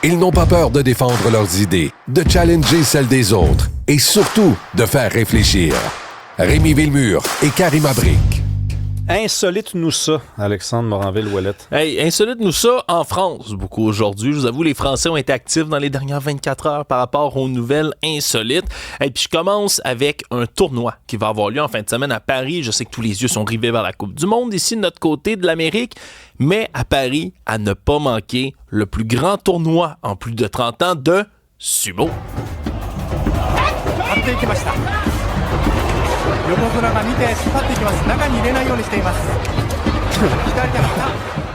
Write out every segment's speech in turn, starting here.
Ils n'ont pas peur de défendre leurs idées, de challenger celles des autres et surtout de faire réfléchir. Rémi Villemur et Karima Brick. Insolite-nous ça, Alexandre Moranville-Ouellette. Hey, insolite-nous ça en France, beaucoup aujourd'hui. Je vous avoue, les Français ont été actifs dans les dernières 24 heures par rapport aux nouvelles insolites. Et puis, je commence avec un tournoi qui va avoir lieu en fin de semaine à Paris. Je sais que tous les yeux sont rivés vers la Coupe du Monde ici, de notre côté de l'Amérique. Mais à Paris, à ne pas manquer, le plus grand tournoi en plus de 30 ans de sumo.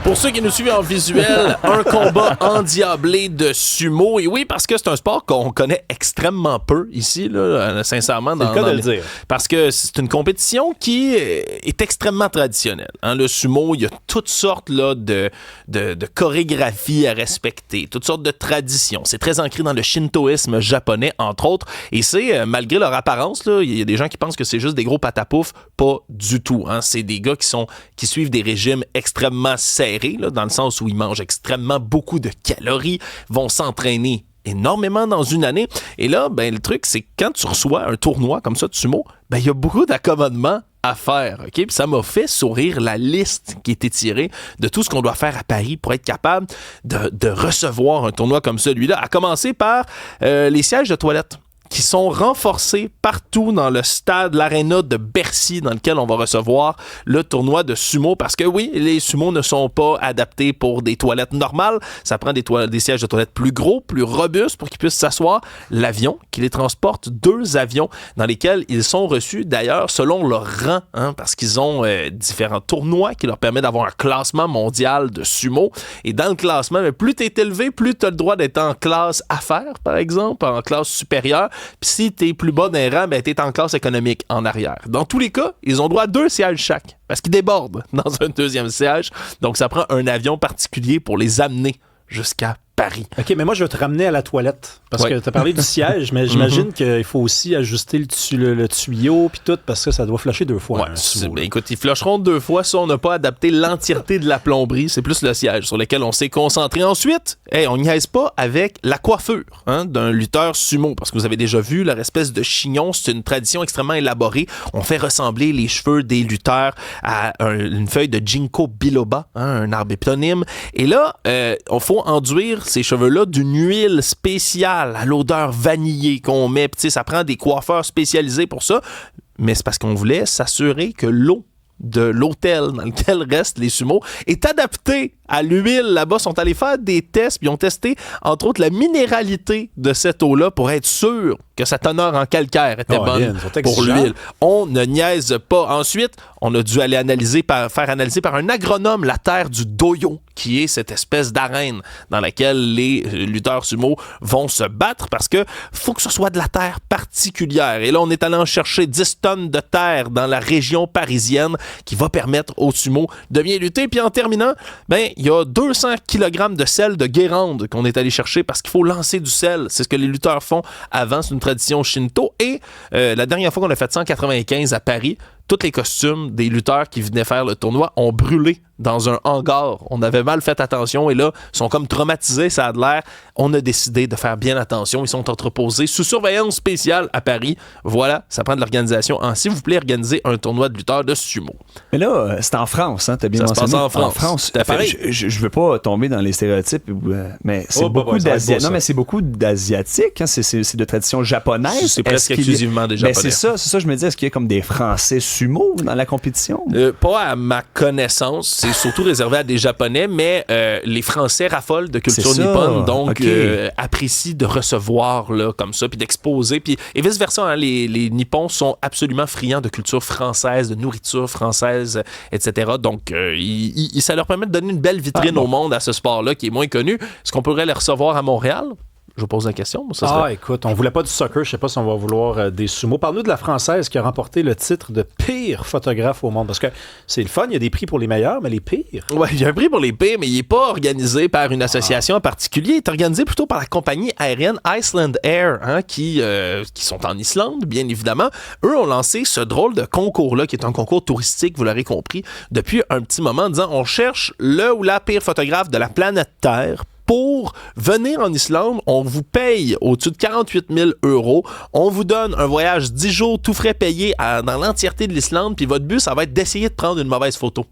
Pour ceux qui nous suivent en visuel, un combat endiablé de sumo. Et oui, parce que c'est un sport qu'on connaît extrêmement peu ici, là, sincèrement. C'est le cas de le dire. Parce que c'est une compétition qui est extrêmement traditionnelle. Hein, le sumo, il y a toutes sortes là, de chorégraphies à respecter, toutes sortes de traditions. C'est très ancré dans le shintoïsme japonais, entre autres. Et c'est, malgré leur apparence, il y a des gens qui pensent que c'est juste des gros patapoufs. Pas du tout. Hein. C'est des gars qui suivent des régimes extrêmement serrés, là, dans le sens où ils mangent extrêmement beaucoup de calories, vont s'entraîner énormément dans une année. Et là, le truc, c'est que quand tu reçois un tournoi comme ça de sumo, il y a beaucoup d'accommodements à faire, OK? Puis ça m'a fait sourire la liste qui était tirée de tout ce qu'on doit faire à Paris pour être capable de recevoir un tournoi comme celui-là, à commencer par les sièges de toilettes qui sont renforcés partout dans le stade, l'aréna de Bercy, dans lequel on va recevoir le tournoi de sumo. Parce que oui, les sumos ne sont pas adaptés pour des toilettes normales. Ça prend des sièges de toilettes plus gros, plus robustes pour qu'ils puissent s'asseoir. L'avion qui les transporte, 2 avions dans lesquels ils sont reçus, d'ailleurs, selon leur rang, hein, parce qu'ils ont différents tournois qui leur permettent d'avoir un classement mondial de sumo. Et dans le classement, plus tu es élevé, plus tu as le droit d'être en classe affaires, par exemple, en classe supérieure. Puis si t'es plus bas d'un rang, t'es en classe économique en arrière. Dans tous les cas, ils ont droit à 2 sièges chaque, parce qu'ils débordent dans un 2e siège. Donc ça prend un avion particulier pour les amener jusqu'à Paris. OK, mais moi, je vais te ramener à la toilette. Parce que tu as parlé du siège, mais j'imagine qu'il faut aussi ajuster le tuyau puis tout, parce que ça doit flusher 2 fois. Ouais, écoute, ils flusheront 2 fois. Ça, on n'a pas adapté l'entièreté de la plomberie. C'est plus le siège sur lequel on s'est concentré. Ensuite, on niaise pas avec la coiffure d'un lutteur sumo. Parce que vous avez déjà vu leur espèce de chignon. C'est une tradition extrêmement élaborée. On fait ressembler les cheveux des lutteurs à une feuille de ginkgo biloba, un arbre éponyme. Et là, il faut enduire ces cheveux-là d'une huile spéciale à l'odeur vanillée qu'on met. Puis, ça prend des coiffeurs spécialisés pour ça. Mais c'est parce qu'on voulait s'assurer que l'eau de l'hôtel dans lequel restent les sumos est adaptée à l'huile. Là-bas, sont allés faire des tests, puis ils ont testé, entre autres, la minéralité de cette eau-là pour être sûr que sa teneur en calcaire était bonne pour l'huile. On ne niaise pas. Ensuite, on a dû aller faire analyser par un agronome la terre du doyo, qui est cette espèce d'arène dans laquelle les lutteurs sumo vont se battre, parce que faut que ce soit de la terre particulière. Et là, on est allé en chercher 10 tonnes de terre dans la région parisienne qui va permettre aux sumo de bien lutter. Puis en terminant, il y a 200 kg de sel de Guérande qu'on est allé chercher, parce qu'il faut lancer du sel. C'est ce que les lutteurs font avant. C'est une tradition shinto. Et la dernière fois qu'on a fait ça en 95 à Paris, tous les costumes des lutteurs qui venaient faire le tournoi ont brûlé dans un hangar. On avait mal fait attention et là, ils sont comme traumatisés, ça a de l'air. On a décidé de faire bien attention. Ils sont entreposés sous surveillance spéciale à Paris. Voilà, ça prend de l'organisation. S'il vous plaît, organisez un tournoi de lutteurs de sumo. Mais là, c'est en France, hein, t'as bien mentionné. Ça se passe en France. En France, je veux pas tomber dans les stéréotypes, mais c'est beaucoup d'Asiatiques. Non, mais c'est beaucoup d'Asiatiques. Hein, c'est de tradition japonaise. C'est presque exclusivement des Japonais. C'est ça, je me dis, est-ce qu'il y a comme des Français sumo dans la compétition? Pas à ma connaissance. C'est surtout réservé à des Japonais, mais les Français raffolent de culture nippone, donc apprécient de recevoir là, comme ça, puis d'exposer. Puis, et vice-versa, hein, les Nippons sont absolument friands de culture française, de nourriture française, etc. Donc, ça leur permet de donner une belle vitrine au monde à ce sport-là qui est moins connu. Est-ce qu'on pourrait les recevoir à Montréal? Je pose la question. Écoute, on voulait pas du soccer, je sais pas si on va vouloir des sumo. Parle-nous de la Française qui a remporté le titre de pire photographe au monde. Parce que c'est le fun, il y a des prix pour les meilleurs, mais les pires. Oui, il y a un prix pour les pires, mais il n'est pas organisé par une association en particulier. Il est organisé plutôt par la compagnie aérienne Iceland Air, qui sont en Islande, bien évidemment. Eux ont lancé ce drôle de concours-là, qui est un concours touristique, vous l'aurez compris, depuis un petit moment, en disant on cherche le ou la pire photographe de la planète Terre pour venir en Islande, on vous paye au-dessus de 48 000 €. On vous donne un voyage 10 jours, tout frais payé dans l'entièreté de l'Islande. Puis votre but, ça va être d'essayer de prendre une mauvaise photo.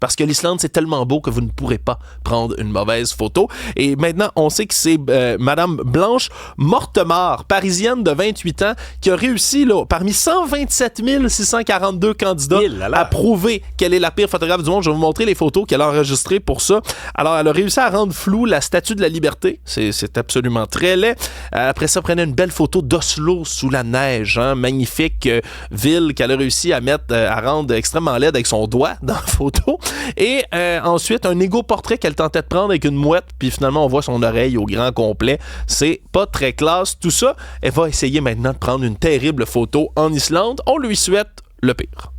Parce que l'Islande, c'est tellement beau que vous ne pourrez pas prendre une mauvaise photo. Et maintenant, on sait que c'est Madame Blanche Mortemart, parisienne de 28 ans, qui a réussi, là, parmi 127 642 candidats, à prouver qu'elle est la pire photographe du monde. Je vais vous montrer les photos qu'elle a enregistrées pour ça. Alors, elle a réussi à rendre floue la Statue de la Liberté. C'est absolument très laid. Après ça, prenait une belle photo d'Oslo sous la neige. Hein, magnifique ville qu'elle a réussi à mettre, à rendre extrêmement laide avec son doigt dans la photo. Et ensuite, un égo-portrait qu'elle tentait de prendre avec une mouette, puis finalement, on voit son oreille au grand complet. C'est pas très classe, tout ça. Elle va essayer maintenant de prendre une terrible photo en Islande. On lui souhaite le pire.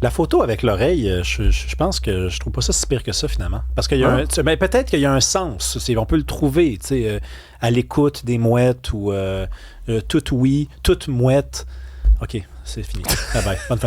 La photo avec l'oreille, je pense que je trouve pas ça si pire que ça, finalement. Parce qu'il y a mais peut-être qu'il y a un sens. On peut le trouver, à l'écoute des mouettes ou toute oui, toute mouette. OK, c'est fini. Bye bye. Bonne fin de